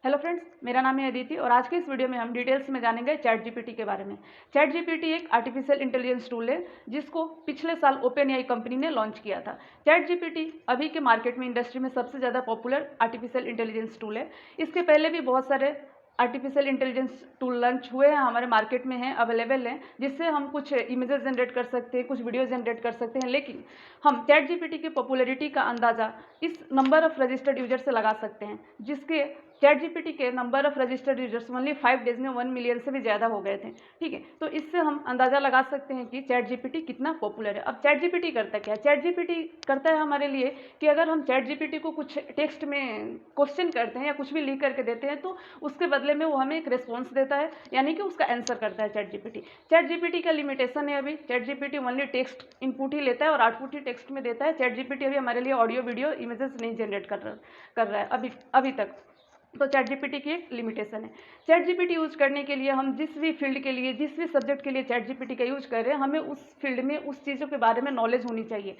Hello friends, मेरा नाम है अदिति और आज के इस वीडियो में हम डिटेल्स में जानेंगे चैट जीपीटी के बारे में। चैट जीपीटी एक आर्टिफिशियल इंटेलिजेंस टूल है जिसको पिछले साल ओपन एआई कंपनी ने लॉन्च किया था। चैट जीपीटी अभी के मार्केट में इंडस्ट्री में सबसे ज़्यादा पॉपुलर आर्टिफिशियल इंटेलिजेंस टूल है। इसके पहले भी बहुत सारे आर्टिफिशियल इंटेलिजेंस टूल लॉन्च हुए हैं, हमारे मार्केट में हैं, अवेलेबल हैं, जिससे हम कुछ इमेजेस जनरेट कर सकते हैं, कुछ वीडियो जनरेट कर सकते हैं। लेकिन हम चैट जीपीटी की पॉपुलैरिटी का अंदाज़ा इस नंबर ऑफ रजिस्टर्ड यूजर से लगा सकते हैं, जिसके चैट जीपीटी के number of registered users only 5 days में 1 मिलियन से भी ज़्यादा हो गए थे। ठीक है, तो इससे हम अंदाज़ा लगा सकते हैं कि चैट जीपीटी कितना पॉपुलर है। अब चैट जीपीटी करता क्या है? चैट जीपीटी करता है हमारे लिए कि अगर हम चैट जीपीटी को कुछ टेक्स्ट में क्वेश्चन करते हैं या कुछ भी लिख करके देते हैं, तो उसके बदले में वो हमें एक रिस्पॉन्स देता है, यानी कि उसका आंसर करता है चैट जीपीटी। चैट जीपीटी का लिमिटेशन है, अभी chat GPT only text input ही लेता है और आउटपुट ही टेक्स्ट में देता है। चैट जीपीटी अभी हमारे लिए ऑडियो वीडियो इमेजेस नहीं जनरेट कर रहा है अभी तक। तो चैट जीपीटी की एक लिमिटेशन है। चैट जीपीटी यूज करने के लिए हम जिस भी फील्ड के लिए, जिस भी सब्जेक्ट के लिए चैट जीपीटी का यूज कर रहे हैं, हमें उस फील्ड में उस चीज़ों के बारे में नॉलेज होनी चाहिए।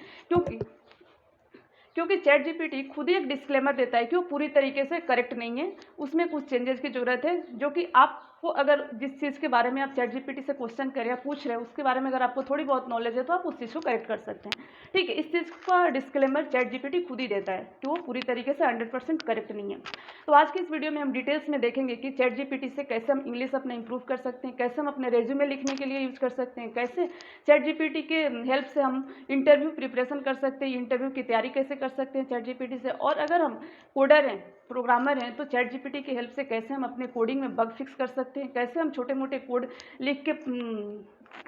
क्योंकि चैट जीपीटी खुद ही एक डिस्क्लेमर देता है कि वो पूरी तरीके से करेक्ट नहीं है, उसमें कुछ चेंजेस की जरूरत है, जो कि आपको अगर जिस चीज़ के बारे में आप चैट जीपीटी से क्वेश्चन कर या पूछ रहे हैं उसके बारे में अगर आपको थोड़ी बहुत नॉलेज है तो आप उस चीज़ को करेक्ट कर सकते हैं। ठीक है, इस चीज़ का डिस्क्लेमर चैट जीपीटी खुद ही देता है कि वो पूरी तरीके से 100% करेक्ट नहीं है। तो आज की इस वीडियो में हम डिटेल्स में देखेंगे कि चैट जीपीटी से कैसे हम इंग्लिश अपना इंप्रूव कर सकते हैं, कैसे हम अपने रेज्यूमे लिखने के लिए यूज़ कर सकते हैं, कैसे चैट जीपीटी के हेल्प से हम इंटरव्यू प्रिपरेशन कर सकते हैं, इंटरव्यू की तैयारी कैसे कर सकते हैं चैट जीपीटी से। और अगर हम कोडर हैं, प्रोग्रामर हैं, तो चैट जीपीटी की हेल्प से कैसे हम अपने कोडिंग में बग फिक्स कर सकते हैं, कैसे हम छोटे मोटे कोड लिख के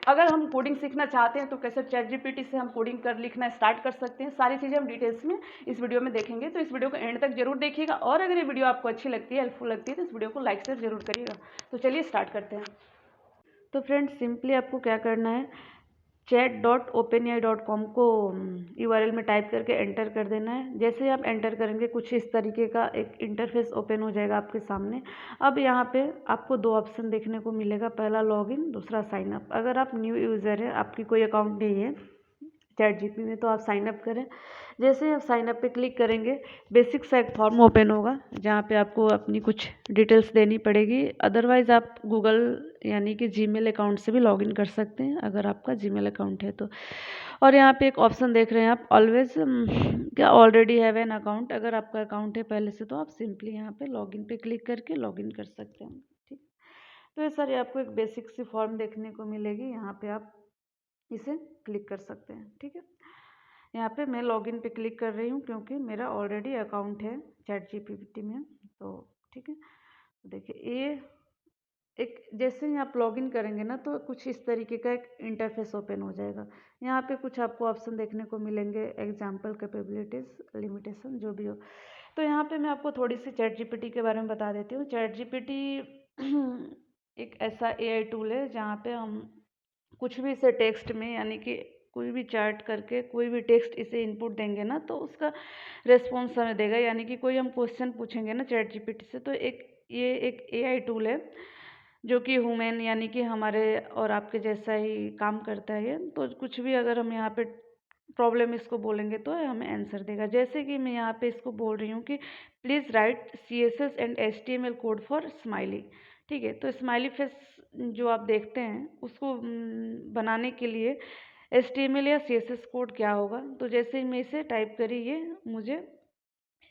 अगर हम कोडिंग सीखना चाहते हैं तो कैसे चैट जीपीटी से हम कोडिंग लिखना स्टार्ट कर सकते हैं। सारी चीज़ें हम डिटेल्स में इस वीडियो में देखेंगे, तो इस वीडियो को एंड तक जरूर देखिएगा। और अगर ये वीडियो आपको अच्छी लगती है, हेल्पफुल लगती है, तो इस वीडियो को लाइक शेयर जरूर करिएगा। तो चलिए स्टार्ट करते हैं। तो फ्रेंड्स, सिंपली आपको क्या करना है, chat.openai.com को URL में टाइप करके एंटर कर देना है। जैसे ही आप एंटर करेंगे कुछ इस तरीके का एक इंटरफेस ओपन हो जाएगा आपके सामने। अब यहाँ पे आपको दो ऑप्शन देखने को मिलेगा, पहला लॉगिन, दूसरा साइन अप। अगर आप न्यू यूज़र हैं, आपकी कोई अकाउंट नहीं है चैट जीपीटी में, तो आप साइन अप करें। जैसे ही आप साइन अप पे क्लिक करेंगे, बेसिक सा एक फॉर्म ओपन होगा जहाँ पे आपको अपनी कुछ डिटेल्स देनी पड़ेगी। अदरवाइज़ आप गूगल यानी कि जीमेल अकाउंट से भी लॉगिन कर सकते हैं अगर आपका जीमेल अकाउंट है तो। और यहाँ पे एक ऑप्शन देख रहे हैं आप, ऑलवेज क्या ऑलरेडी हैव एन अकाउंट। अगर आपका अकाउंट है पहले से तो आप सिंपली यहाँ पे लॉगिन पे क्लिक करके लॉगिन कर सकते हैं। ठीक, तो ये सारी आपको एक बेसिक सी फॉर्म देखने को मिलेगी, यहाँ पे आप इसे क्लिक कर सकते हैं। ठीक है, यहाँ पे मैं लॉगिन पे क्लिक कर रही हूँ क्योंकि मेरा ऑलरेडी अकाउंट है चैट जीपीटी में। तो ठीक है, देखिए ये एक जैसे ही आप लॉगिन करेंगे ना, तो कुछ इस तरीके का एक इंटरफेस ओपन हो जाएगा। यहाँ पे कुछ आपको ऑप्शन देखने को मिलेंगे, एग्जाम्पल, कैपेबिलिटीज़, लिमिटेशन, जो भी हो। तो यहाँ पे मैं आपको थोड़ी सी चैट जीपीटी के बारे में बता देती हूँ। चैट जीपीटी एक ऐसा एआई टूल है जहाँ पे हम कुछ भी इसे टेक्स्ट में, यानी कि कोई भी चैट करके कोई भी टेक्स्ट इसे इनपुट देंगे ना, तो उसका रिस्पॉन्स हमें देगा। यानी कि कोई हम क्वेश्चन पूछेंगे ना चैट जीपीटी से, तो ये एक एआई टूल है जो कि ह्यूमन यानी कि हमारे और आपके जैसा ही काम करता है ये। तो कुछ भी अगर हम यहाँ पे प्रॉब्लम इसको बोलेंगे तो हमें आंसर देगा। जैसे कि मैं यहाँ पे इसको बोल रही हूँ कि please write CSS and HTML code for smiley. ठीक है, तो स्माइली फेस जो आप देखते हैं उसको बनाने के लिए HTML या CSS कोड क्या होगा। तो जैसे ही मैं इसे टाइप करी, ये मुझे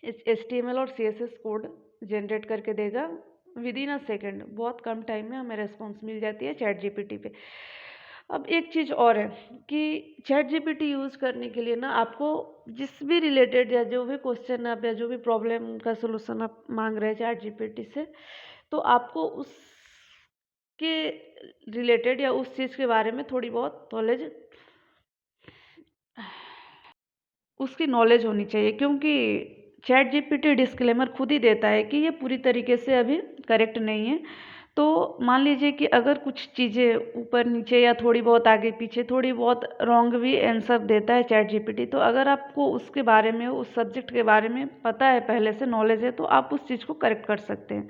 HTML और CSS कोड जनरेट करके देगा विद इन अ सेकेंड। बहुत कम टाइम में हमें रेस्पॉन्स मिल जाती है चैट जीपीटी पे। अब एक चीज़ और है कि चैट जीपीटी यूज़ करने के लिए ना, आपको जिस भी रिलेटेड या जो भी क्वेश्चन आप या जो भी प्रॉब्लम का सलूशन आप मांग रहे हैं चैट जीपीटी से, तो आपको उसके रिलेटेड या उस चीज़ के बारे में थोड़ी बहुत नॉलेज, उसकी नॉलेज होनी चाहिए। क्योंकि चैट जीपीटी डिस्क्लेमर खुद ही देता है कि ये पूरी तरीके से अभी करेक्ट नहीं है। तो मान लीजिए कि अगर कुछ चीज़ें ऊपर नीचे या थोड़ी बहुत आगे पीछे थोड़ी बहुत रॉन्ग भी आंसर देता है चैट जीपीटी, तो अगर आपको उसके बारे में, उस सब्जेक्ट के बारे में पता है, पहले से नॉलेज है, तो आप उस चीज़ को करेक्ट कर सकते हैं।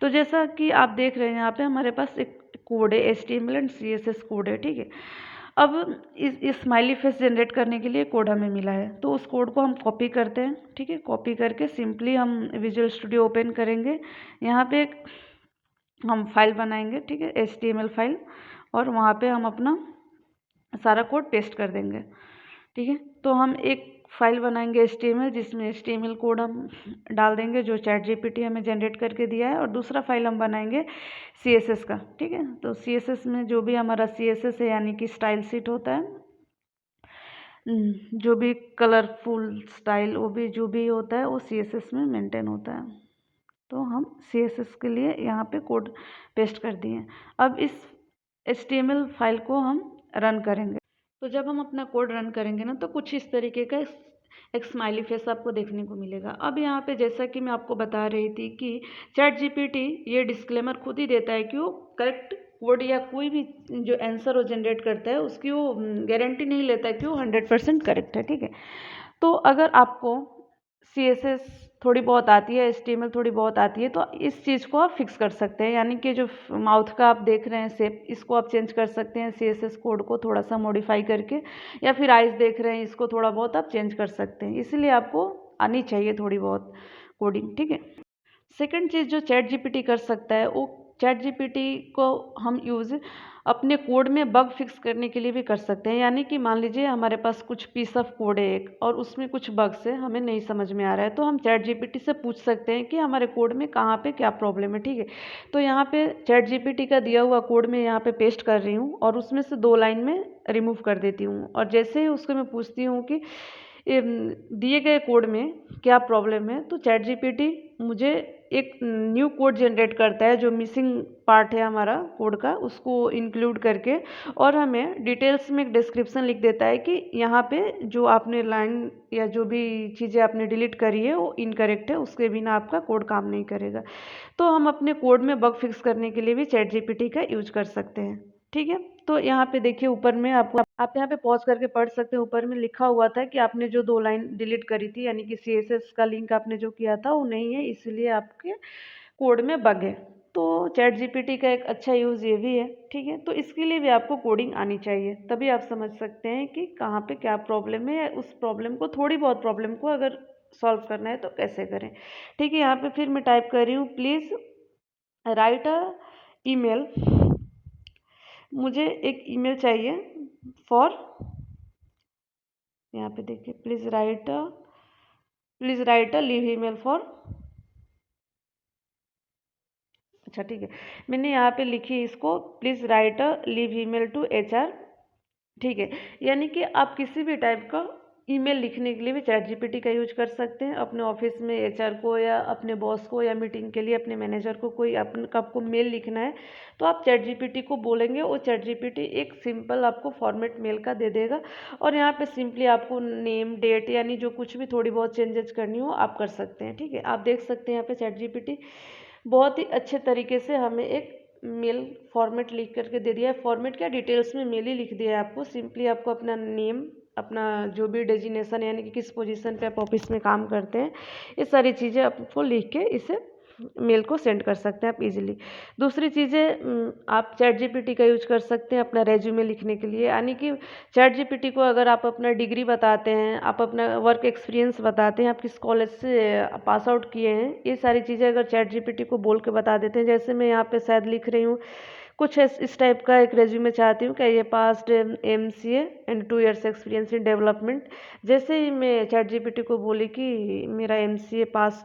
तो जैसा कि आप देख रहे हैं यहाँ पे हमारे पास एक कोड है, HTML एंड CSS कोड है। ठीक है, अब इस स्माइली फेस जनरेट करने के लिए कोड हमें मिला है, तो उस कोड को हम कॉपी करते हैं। ठीक है, कॉपी करके सिंपली हम विजुअल स्टूडियो ओपन करेंगे। यहाँ पे एक हम फाइल बनाएंगे, ठीक है, HTML फाइल, और वहाँ पे हम अपना सारा कोड पेस्ट कर देंगे। ठीक है, तो हम एक फाइल बनाएंगे HTML, जिसमें HTML कोड हम डाल देंगे जो ChatGPT हमें जनरेट करके दिया है, और दूसरा फाइल हम बनाएंगे CSS का। ठीक है, तो CSS में जो भी हमारा CSS है, यानी कि स्टाइल शीट होता है, जो भी कलरफुल स्टाइल, वो भी जो भी होता है वो CSS में मेंटेन होता है। तो हम CSS के लिए यहाँ पे कोड पेस्ट कर दिए। अब इस HTML फाइल को हम रन करेंगे। तो जब हम अपना कोड रन करेंगे ना, तो कुछ इस तरीके का एक स्माइली फेस आपको देखने को मिलेगा। अब यहाँ पे जैसा कि मैं आपको बता रही थी कि ChatGPT ये डिस्क्लेमर खुद ही देता है कि वो करेक्ट कोड या कोई भी जो आंसर वो जनरेट करता है उसकी वो गारंटी नहीं लेता है कि वो 100% करेक्ट है। ठीक है, तो अगर आपको CSS थोड़ी बहुत आती है, HTML थोड़ी बहुत आती है, तो इस चीज़ को आप फिक्स कर सकते हैं। यानी कि जो माउथ का आप देख रहे हैं शेप, इसको आप चेंज कर सकते हैं CSS कोड को थोड़ा सा मॉडिफाई करके, या फिर आइज़ देख रहे हैं, इसको थोड़ा बहुत आप चेंज कर सकते हैं। इसलिए आपको आनी चाहिए थोड़ी बहुत कोडिंग। ठीक है, सेकंड चीज़ जो ChatGPT कर सकता है, वो ChatGPT को हम यूज़ अपने कोड में बग फिक्स करने के लिए भी कर सकते हैं। यानी कि मान लीजिए हमारे पास कुछ पीस ऑफ कोड है एक, और उसमें कुछ बग्स है, हमें नहीं समझ में आ रहा है, तो हम ChatGPT से पूछ सकते हैं कि हमारे कोड में कहाँ पे क्या प्रॉब्लम है। ठीक है, तो यहाँ पे ChatGPT का दिया हुआ कोड मैं यहाँ पे पेस्ट कर रही हूँ, और उसमें से 2 लाइन में रिमूव कर देती हूँ, और जैसे ही उसको मैं पूछती हूँ कि दिए गए कोड में क्या प्रॉब्लम है, तो ChatGPT मुझे एक न्यू कोड जनरेट करता है, जो मिसिंग पार्ट है हमारा कोड का, उसको इंक्लूड करके, और हमें डिटेल्स में एक डिस्क्रिप्शन लिख देता है कि यहाँ पे जो आपने लाइन या जो भी चीज़ें आपने डिलीट करी है वो इनकरेक्ट है, उसके बिना आपका कोड काम नहीं करेगा। तो हम अपने कोड में बग फिक्स करने के लिए भी ChatGPT का यूज कर सकते हैं। ठीक है, तो यहाँ पे देखिए ऊपर में आपको, आप यहाँ पे पॉज करके पढ़ सकते हैं। ऊपर में लिखा हुआ था कि आपने जो 2 लाइन डिलीट करी थी, यानी कि CSS का लिंक आपने जो किया था वो नहीं है, इसलिए आपके कोड में बग है। तो ChatGPT का एक अच्छा यूज़ ये भी है। ठीक है, तो इसके लिए भी आपको कोडिंग आनी चाहिए, तभी आप समझ सकते हैं कि कहाँ पे क्या प्रॉब्लम है, या उस प्रॉब्लम को, थोड़ी बहुत प्रॉब्लम को अगर सॉल्व करना है तो कैसे करें। ठीक है, यहाँ पे फिर मैं टाइप कर रही हूँ, प्लीज़ राइट अ ईमेल। मुझे एक ईमेल चाहिए फॉर, यहाँ पे देखिए, please write a leave email for. अच्छा ठीक है, मैंने यहाँ पे लिखी इसको, please write a leave email to HR। ठीक है, यानी कि आप किसी भी टाइप का ईमेल लिखने के लिए भी ChatGPT का यूज कर सकते हैं। अपने ऑफिस में HR को, या अपने बॉस को, या मीटिंग के लिए अपने मैनेजर को कोई आपको मेल लिखना है, तो आप ChatGPT को बोलेंगे, और ChatGPT एक सिंपल आपको फॉर्मेट मेल का दे देगा, और यहाँ पे सिंपली आपको नेम, डेट, यानी जो कुछ भी थोड़ी बहुत चेंजेस करनी हो आप कर सकते हैं। ठीक है, आप देख सकते हैं यहाँ पे ChatGPT बहुत ही अच्छे तरीके से हमें एक मेल फॉर्मेट लिख करके दे दिया है। फॉर्मेट क्या, डिटेल्स में मेल ही लिख दिया है आपको। सिंपली आपको अपना नेम, अपना जो भी डेजिग्नेशन, यानी कि किस पोजीशन पे आप ऑफिस में काम करते हैं, ये सारी चीज़ें आपको लिख के इसे मेल को सेंड कर सकते हैं आप इजीली। दूसरी चीज़ें, आप ChatGPT का यूज कर सकते हैं अपना रेज्यूमे लिखने के लिए। यानी कि ChatGPT को अगर आप अपना डिग्री बताते हैं, आप अपना वर्क एक्सपीरियंस बताते हैं, आप किस कॉलेज से पास आउट किए हैं, ये सारी चीज़ें अगर ChatGPT को बोल के बता देते हैं, जैसे मैं यहाँ पे शायद लिख रही हूँ कुछ इस टाइप का एक रेज्यूमे चाहती हूँ कि ये past MCA and 2 years experience in development. जैसे ही मैं ChatGPT को बोली कि मेरा MCA पास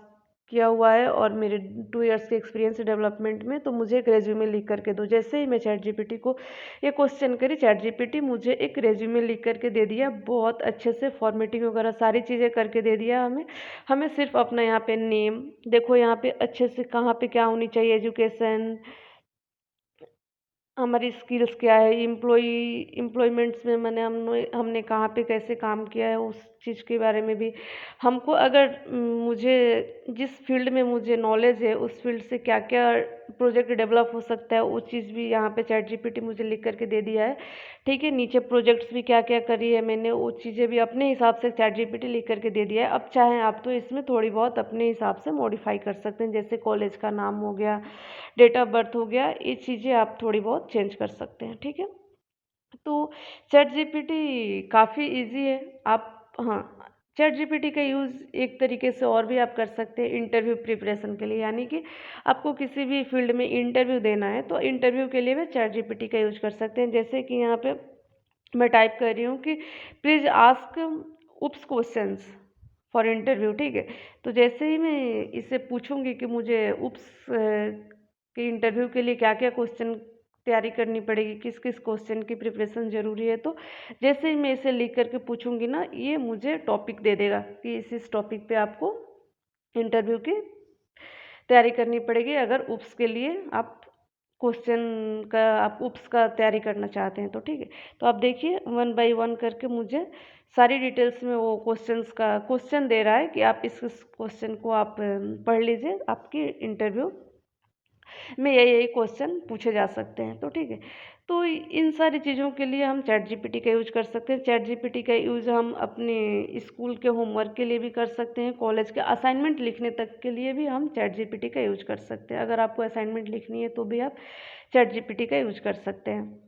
किया हुआ है और मेरे 2 ईयर्स के एक्सपीरियंस डेवलपमेंट में, तो मुझे एक रेज्यूमे लिख करके दो। जैसे ही मैं ChatGPT को ये क्वेश्चन करी, ChatGPT मुझे एक रेज्यूमे लिख करके दे दिया, बहुत अच्छे से फॉर्मेटिंग वगैरह सारी चीज़ें करके दे दिया हमें। हमें सिर्फ अपना यहाँ पे नेम देखो, यहाँ पे अच्छे से कहाँ पे क्या होनी चाहिए, एजुकेशन, हमारी स्किल्स क्या है, एम्प्लॉयमेंट्स में मैंने हमने कहाँ पे कैसे काम किया है, उस चीज़ के बारे में भी हमको, अगर मुझे जिस फील्ड में मुझे नॉलेज है उस फील्ड से क्या क्या प्रोजेक्ट डेवलप हो सकता है, वो चीज़ भी यहाँ पे ChatGPT मुझे लिख करके दे दिया है। ठीक है, नीचे प्रोजेक्ट्स भी क्या क्या करी है मैंने, वो चीज़ें भी अपने हिसाब से ChatGPT लिख करके दे दिया है। अब चाहें आप तो इसमें थोड़ी बहुत अपने हिसाब से मॉडिफाई कर सकते हैं, जैसे कॉलेज का नाम हो गया, डेट ऑफ बर्थ हो गया, ये चीज़ें आप थोड़ी बहुत चेंज कर सकते हैं। ठीक है, तो चैट जीपीटी काफ़ी ईज़ी है। आप हाँ, चैट जीपीटी का यूज़ एक तरीके से और भी आप कर सकते हैं इंटरव्यू प्रिपरेशन के लिए, यानी कि आपको किसी भी फ़ील्ड में इंटरव्यू देना है, तो इंटरव्यू के लिए भी चैट जीपीटी का यूज़ कर सकते हैं। जैसे कि यहाँ पे मैं टाइप कर रही हूँ कि please ask oops questions for interview, ठीक है? तो जैसे ही मैं इससे पूछूँगी कि मुझे के इंटरव्यू के लिए क्या-क्या क्वेश्चन तैयारी करनी पड़ेगी, किस-किस क्वेश्चन की प्रिपरेशन ज़रूरी है, तो जैसे ही मैं इसे लिख कर के पूछूँगी ना, ये मुझे टॉपिक दे देगा कि इस टॉपिक पे आपको इंटरव्यू की तैयारी करनी पड़ेगी अगर ऊप्स के लिए आप ऊप्स का तैयारी करना चाहते हैं तो, ठीक है। तो आप देखिए 1 बाय 1 करके मुझे सारी डिटेल्स में वो क्वेश्चन दे रहा है कि आप इस क्वेश्चन को आप पढ़ लीजिए, आपकी इंटरव्यू में यही क्वेश्चन पूछे जा सकते हैं, तो ठीक है। तो इन सारी चीज़ों के लिए हम चैट जीपीटी का यूज़ कर सकते हैं। चैट जीपीटी का यूज़ हम अपने स्कूल के होमवर्क के लिए भी कर सकते हैं, कॉलेज के असाइनमेंट लिखने तक के लिए भी हम चैट जीपीटी का यूज़ कर सकते हैं। अगर आपको असाइनमेंट लिखनी है तो भी आप चैट जीपीटी का यूज़ कर सकते हैं।